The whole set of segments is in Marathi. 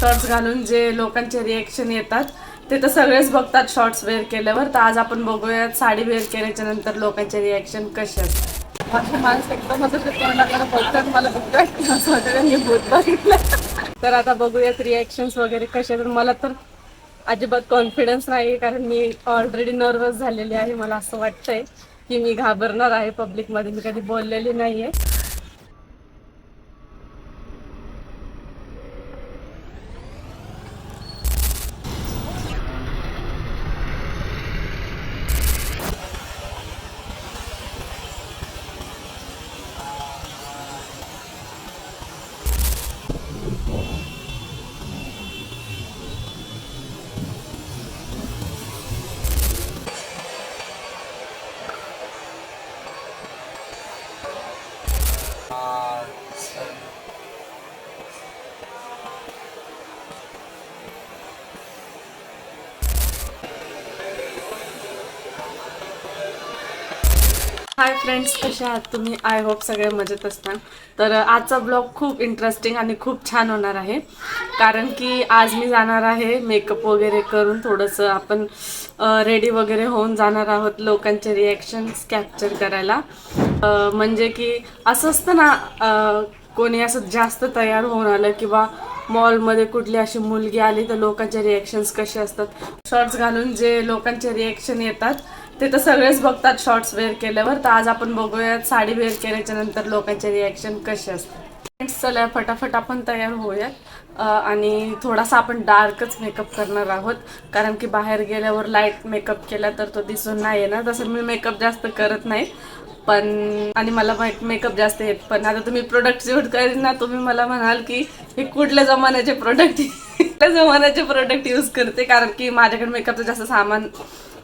शॉर्ट्स घालून जे लोकांचे रिएक्शन येतात ते तर सगळेच बघतात शॉर्ट्स वेअर केल्यावर. तर आज आपण बघूयात साडी वेअर केल्याच्या नंतर लोकांचे रिएक्शन कसे असतात. माझी माणसं एकदम असं तोंडाकडे बघतात, मला असं वाटतं मी भूत बघितलं. तर आता बघूयात रिएक्शन्स वगैरे कसे. तर मला तर अजिबात कॉन्फिडन्स नाही, कारण मी ऑलरेडी नर्वस झालेली आहे. मला असं वाटतंय की मी घाबरणार आहे पब्लिकमध्ये. मी कधी बोललेली नाहीये. हाय फ्रेंड्स, कसे आहात तुम्ही? आय होप सगळे मजेत असतात. तर आजचा ब्लॉग खूप इंटरेस्टिंग आणि खूप छान होणार आहे, कारण की आज मी जाणार आहे मेकअप वगैरे करून थोडंसं आपण रेडी वगैरे होऊन जाणार आहोत लोकांचे रिॲक्शन्स कॅप्चर करायला. म्हणजे की असं असतं ना, कोणी असं जास्त तयार होऊन आलं किंवा मॉलमध्ये कुठली अशी मुलगी आली तर लोकांचे रिॲक्शन्स कसे असतात. शॉर्ट्स घालून जे लोकांचे रिॲक्शन येतात ते तर सगळेच बघतात शॉर्ट्स वेअर केल्यावर. तर आज आपण बघूयात साडी वेअर केल्याच्या नंतर लोकांचे रिॲक्शन कसे असतात. फ्रेंड्स, चला फटाफट आपण तयार होऊयात. आणि थोडासा आपण डार्कच मेकअप करणार आहोत, कारण की बाहेर गेल्यावर लाईट मेकअप केला तर तो दिसून नाही येणार. तसं मी मेकअप जास्त करत नाही, पण आणि मला मेकअप जास्त येत पण. आता तुम्ही प्रोडक्ट यूज करीन ना, तुम्ही मला म्हणाल की हे कुठल्या जमान्याचे प्रोडक्ट कुठल्या जमान्याचे प्रोडक्ट यूज करते, कारण की माझ्याकडे मेकअपचं जास्त सामान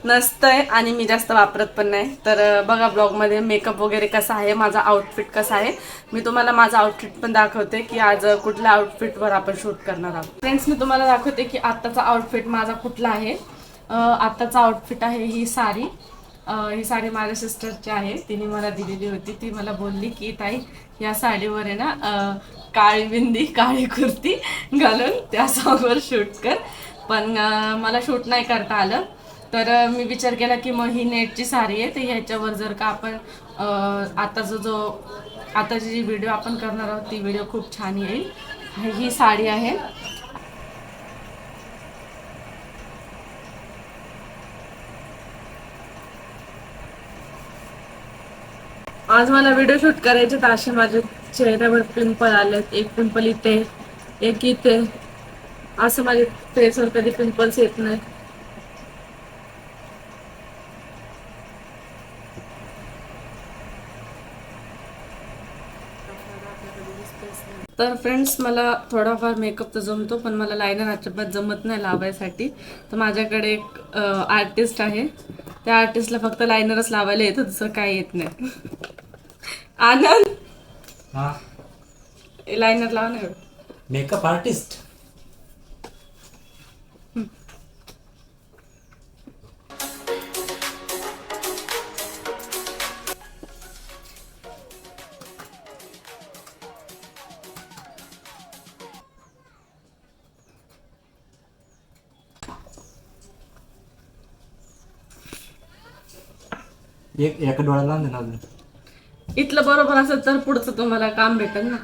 नसतंय आणि मी जास्त वापरत पण नाही. तर बघा ब्लॉगमध्ये मेकअप वगैरे कसा आहे, माझा आउटफिट कसा आहे. मी तुम्हाला माझा आउटफिट पण दाखवते की आज कुठल्या आउटफिटवर आपण शूट करणार आहोत. फ्रेंड्स, मी तुम्हाला दाखवते की आत्ताचा आउटफिट माझा कुठला आहे. आत्ताचा आउटफिट आहे ही साडी. ही साडी माझ्या सिस्टरची आहे, तिने मला दिलेली होती. ती मला बोलली की ताई, या साडीवर आहे ना काळी बिंदी काळी कुर्ती घालून त्या सॉंगवर शूट कर. पण मला शूट नाही करता आलं. तर मी विचार केला की मग ही नेटची साडी आहे, तर ह्याच्यावर जर का आपण आताची जी व्हिडिओ आपण करणार आहोत ती व्हिडिओ खूप छान येईल. ही साडी आहे. आज मला व्हिडिओ शूट करायचे, तर असे माझ्या चेहऱ्यावर पिंपल आलेत. एक पिंपल इथे, एक इथे. असं माझ्या फेसवर कधी पिंपल्स येत नाही. तर फ्रेंड्स, मला थोडाफार मेकअप तर जमतो, पण मला लायनर अजिबात जमत नाही लावायसाठी. तर माझ्याकडे एक आर्टिस्ट आहे, त्या आर्टिस्टला फक्त लायनरच लावायला येतं, दुसरं काही येत नाही. आनंद, लायनर लावा ना. मेकअप आर्टिस्ट एका डोळ्याला लावून दे ना अजून. इथलं बरोबर असेल तर पुढचं तुम्हाला काम भेटेल ना.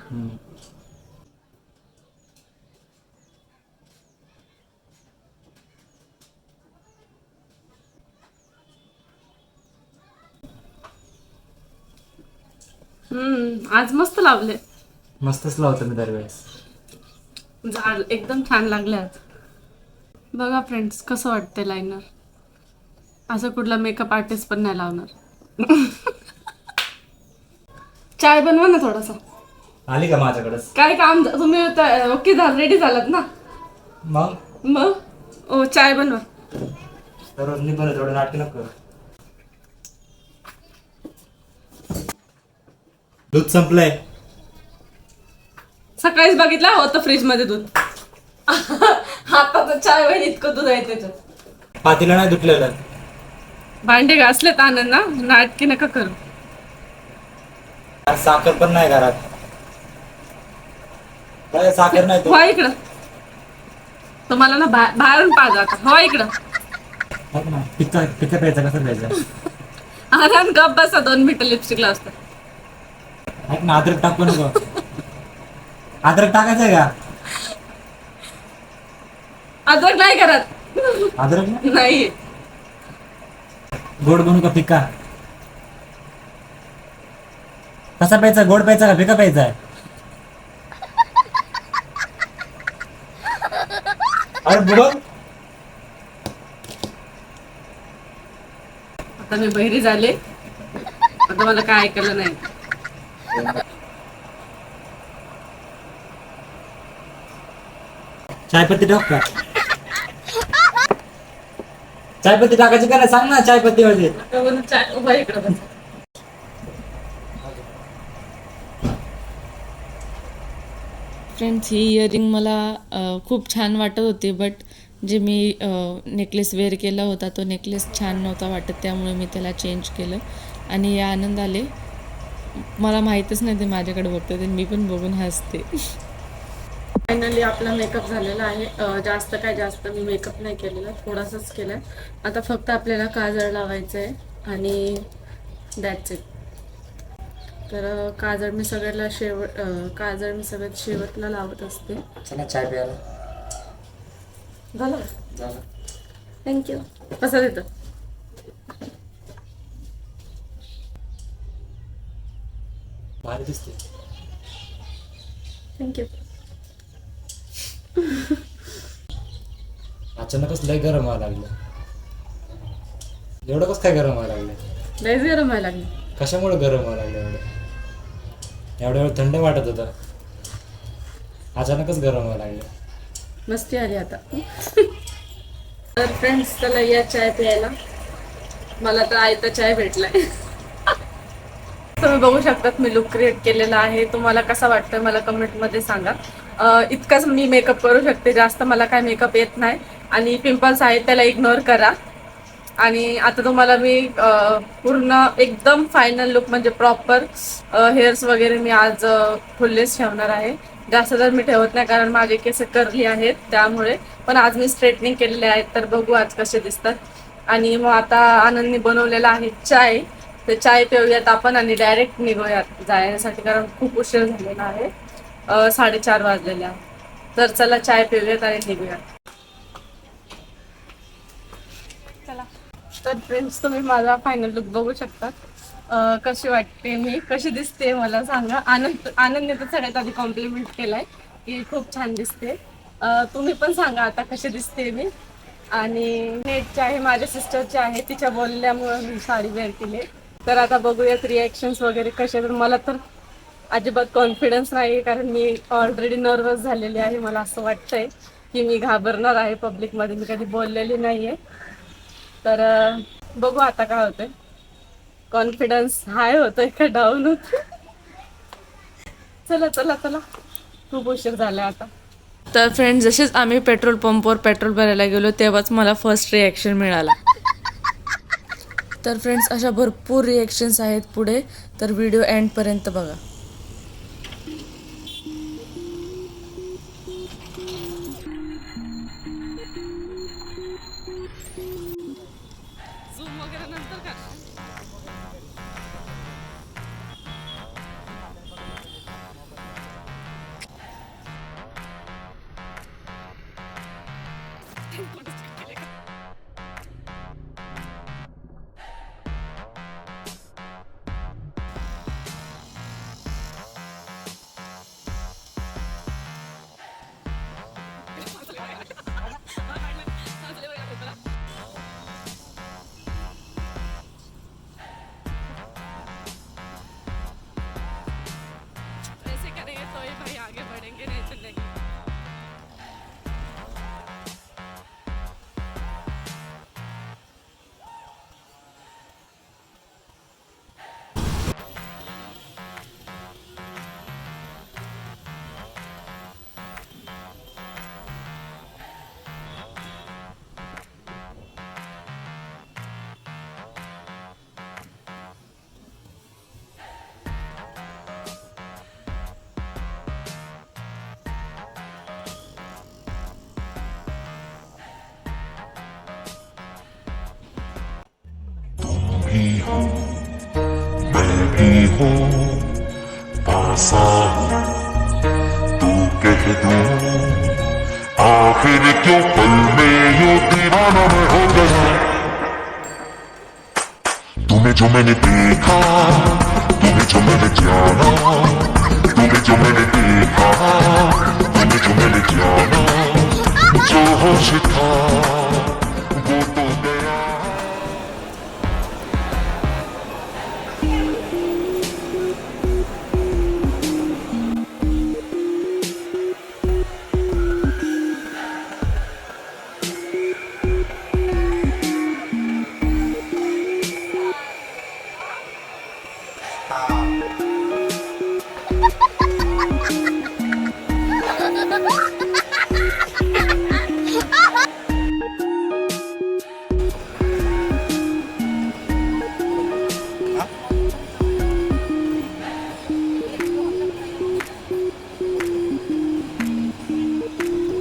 आज मस्त लावले. मस्तच लावतो मी दरवेळेस. झाड एकदम छान लागले आज. बघा फ्रेंड्स, कसं वाटतंय लायनर. असं कुठला मेकअप आर्टिस्ट पण नाही लावणार. चाय बनवा ना थोडासा. आली का माझ्याकडेच? काय काम, तुम्ही ओके रेडी झालात ना? मग ओ चाय बनवा. दररोज मी बरं थोडं नाटक नको करू. दूध संपलंय. सकाळीच बघितला होतं फ्रीज मध्ये दूध. आता तर चाय वगैरे इतकं दूध आहे त्याच्यात. पातीला नाही धुतलेलं. भांडे घासलेत आनंद ना, नाटकी नका करू. साखर पण नाही घरात. काय साखर नाही वा इकडं. तुम्हाला ना बाहेरून पाहिजे आता हो इकडं. ऐक ना, पिक्का पिक्का प्यायचा कसं प्यायचा? अरे गप बसा 2 मिनिटं लिपस्टिक लावतो. ऐक ना, अद्रक टाकू नको. अद्रक टाकायचंय का? अद्रक नाही करत. अद्रक ना? नाही. गोड बनू का फिक्का? कसा प्यायचा? गोड प्यायचा का फिका प्यायचा आहे? अरे बोल. आता मी बहिरी झाले. आता मला काय ऐकायला नाही. चायपत्ती टाक का? चायपत्ती टाकायची का नाही सांग ना, चायपत्ती मध्ये. उभा इकडं बस. फ्रेंड्स, ही इयरिंग मला खूप छान वाटत होती, बट जे मी नेकलेस वेअर केला होता तो नेकलेस छान नव्हता वाटत, त्यामुळे मी त्याला चेंज केलं. आणि या आनंद आले, मला माहीतच नाही ते माझ्याकडे बघतात आणि मी पण बघून हसते. फायनली आपला मेकअप झालेला आहे. जास्त मी मेकअप नाही केलेला, थोडासाच केला. आता फक्त आपल्याला काजळ लावायचं आहे आणि दॅट्स इट. तर काजळ मी सगळ्यात शेवटला लावत असते. चला चाय प्यायला. झालं झालं. थँक्यू. कसं देतं? भारी दिसते. थँक्यू. अचानकच लय गरम व्हायला लागलं. एवढं कसं काय गरम व्हायला लागलं? लयच गरम व्हायला लागली. कशामुळे गरम व्हायला लागलं एवढं? एवढ्या वेळ थंड वाटत होतं, अचानकच गरम व्हायला लागलं. मस्ती आली आता. तर फ्रेंड्स, चला या चाय प्यायला. मला तर आयता चाय भेटलाय. तुम्ही बघू शकतात मी लुक क्रिएट केलेला आहे. तुम्हाला कसा वाटतोय मला कमेंटमध्ये सांगा. इतकाच मी मेकअप करू शकते, जास्त मला काय मेकअप येत नाही. आणि पिंपल्स आहेत त्याला इग्नोर करा. आणि आता तुम्हाला मी पूर्ण एकदम फायनल लुक म्हणजे प्रॉपर हेअर्स वगैरे मी आज फुललेस ठेवणार आहे. जास्त तर मी ठेवत नाही कारण माझे केस कर्ली आहेत त्यामुळे. पण आज मी स्ट्रेटनिंग केलेले आहेत, तर बघू आज कसे दिसतात. आणि मग आता आनंदने बनवलेला आहे चाय. तर चाय पिऊयात आपण आणि डायरेक्ट निघूयात जाण्यासाठी, कारण खूप उशीर झालेला आहे. 4:30 वाजलेले आहे. तर चला चाय पिऊयात आणि निघूयात. चला. तर फ्रेंड्स, तुम्ही माझा फायनल लुक बघू शकता. कशी वाटते मी, कशी दिसते मला सांगा. आनंदने तर सगळ्यात आधी कॉम्प्लिमेंट केलाय की खूप छान दिसते. तुम्ही पण सांगा आता कशी दिसते मी. आणि नेटचे आहे, माझ्या सिस्टरचे आहे, तिच्या बोलल्यामुळे मी साडी वेअर केली. तर आता बघूयात रिॲक्शन्स वगैरे कसे. तर मला तर अजिबात कॉन्फिडन्स नाही, कारण मी ऑलरेडी नर्वस झालेली आहे. मला असं वाटतंय की मी घाबरणार आहे पब्लिकमध्ये. मी कधी बोललेली नाही आहे. तर बघू आता काय होतंय. कॉन्फिडन्स हाय होतोय का डाऊन होतोय. चला चला चला, खूप उशीर झाला आता. तर फ्रेंड्स, जसेच आम्ही पेट्रोल पंपवर पेट्रोल भरायला गेलो तेव्हाच मला फर्स्ट रिॲक्शन मिळाला. तर फ्रेंड्स, अशा भरपूर रिॲक्शन्स आहेत पुढे, तर व्हिडिओ एंडपर्यंत बघा. भी हूँ मैं भी हूँ पास आ तू कह दूँ आखिर क्यों पल में यूं दीवाना मैं हो गया तुम्हें जो मैंने देखा तुम्हें जो मैंने जाना तुम्हें जो मैंने देखा तुम्हें जो मैंने जाना जो होश था वो तो गया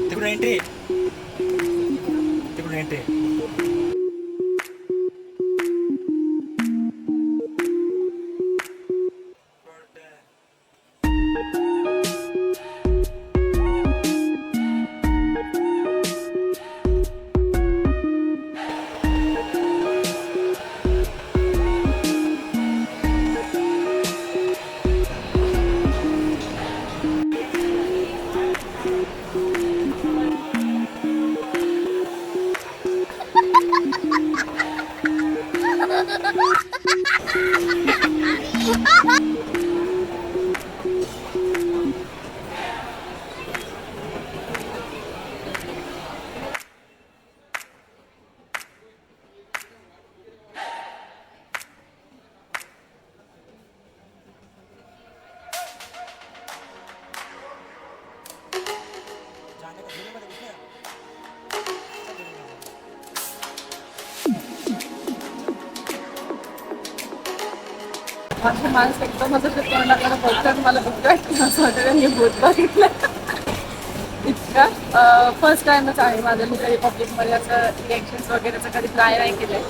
तिकडून एंट्री तिकडून एंट्री माझी माणसं एकदम असं तोंडाकडे बघतात मला बघतात असं वाटतं मी भूत बघितलं इतका फर्स्ट टाइमच आहे माझं मी कधी पब्लिकमध्ये असं इलेक्शन्स वगैरेचं कधी ट्राय नाही केलंय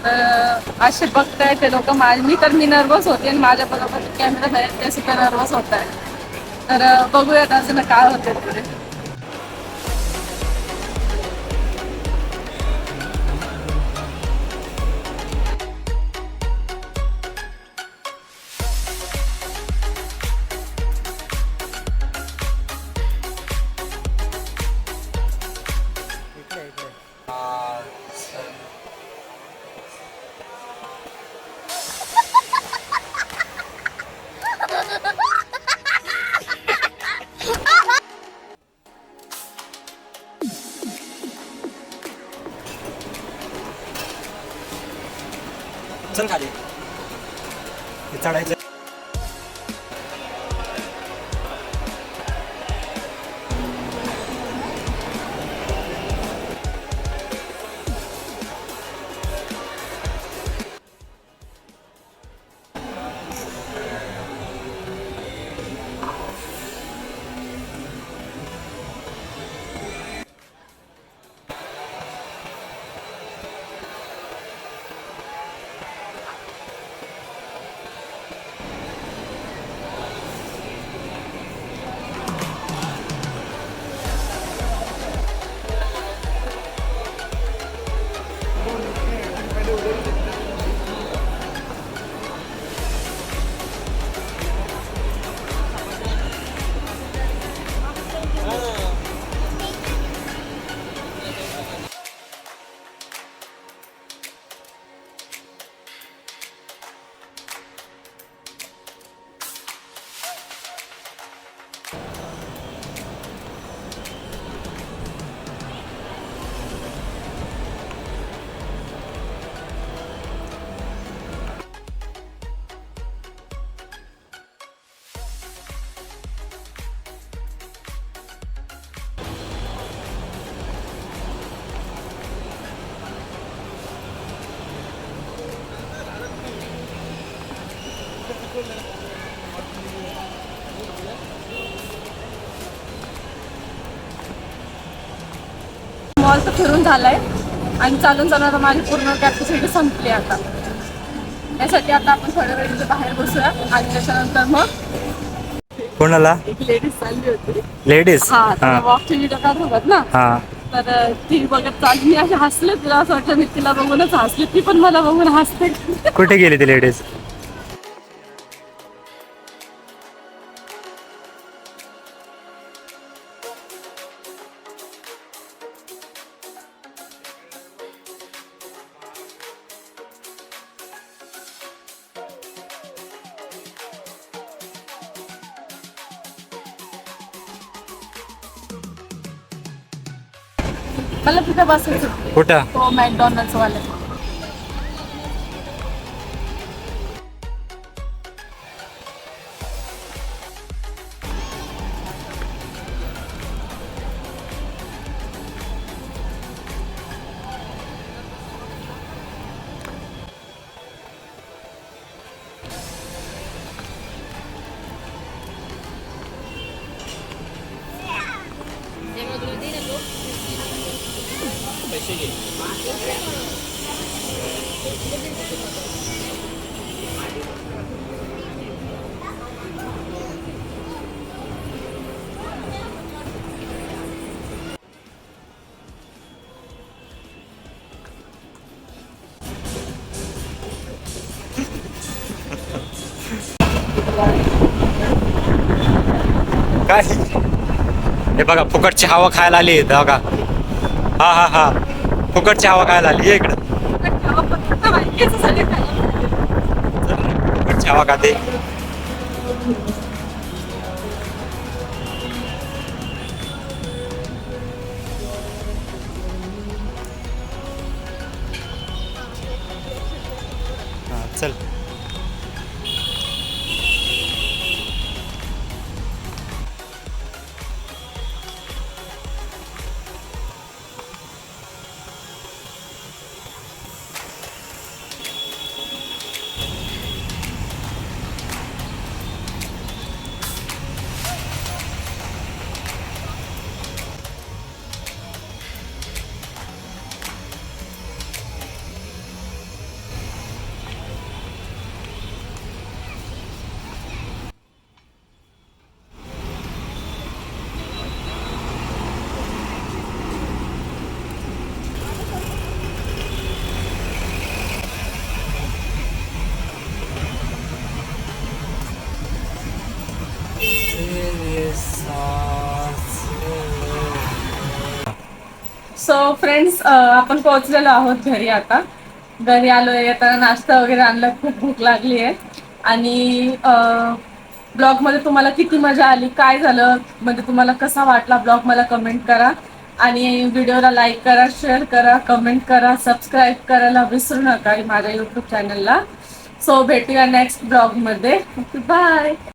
तर असे बघताय ते लोक मी नर्वस होते आणि माझ्या बरोबर कॅमेरा आहेत ते सुद्धा नर्वस होत आहे तर बघूयात असं ना काय होते पुढे चल खाली हे चढायचं मॉल तर फिरून झालाय आणि चालून आता माझी पूर्ण कॅपॅसिटी संपली आता त्यासाठी आता आपण थोड्या वेळ इथे बाहेर बसूया आणि त्याच्यानंतर मग कोणाला? एक लेडीज चालली होती. लेडीज? हा वॉकचे व्हिडिओ काढत होतात ना. हा. तर ती बघत चालली, मी अशी हसले, तिला असं वाटलं मी तिला बघूनच हसले, ती पण मला बघून हसते. कुठे गेली ती लेडीज? मला तिथे बसायचं. कुठं? तो मॅकडॉनल्ड्स वाले. काय? हे बघा फुकटची हवा खायला आली बघा. हा हा हा, फुकटची हवा खायला आली. ये इकडं. फुकटची हवा खाते. हा चल. सो फ्रेंड्स, आपण पोहोचलेलो आहोत घरी. आता घरी आलोय. येताना नाश्ता वगैरे आणला, खूप भूक लागली आहे. आणि ब्लॉगमध्ये तुम्हाला किती मजा आली, काय झालं, म्हणजे तुम्हाला कसा वाटला ब्लॉग, मला कमेंट करा. आणि व्हिडिओला लाईक करा, शेअर करा, कमेंट करा, सबस्क्राईब करायला विसरू नका माझ्या यूट्यूब चॅनलला. सो भेटूया नेक्स्ट ब्लॉगमध्ये. बाय.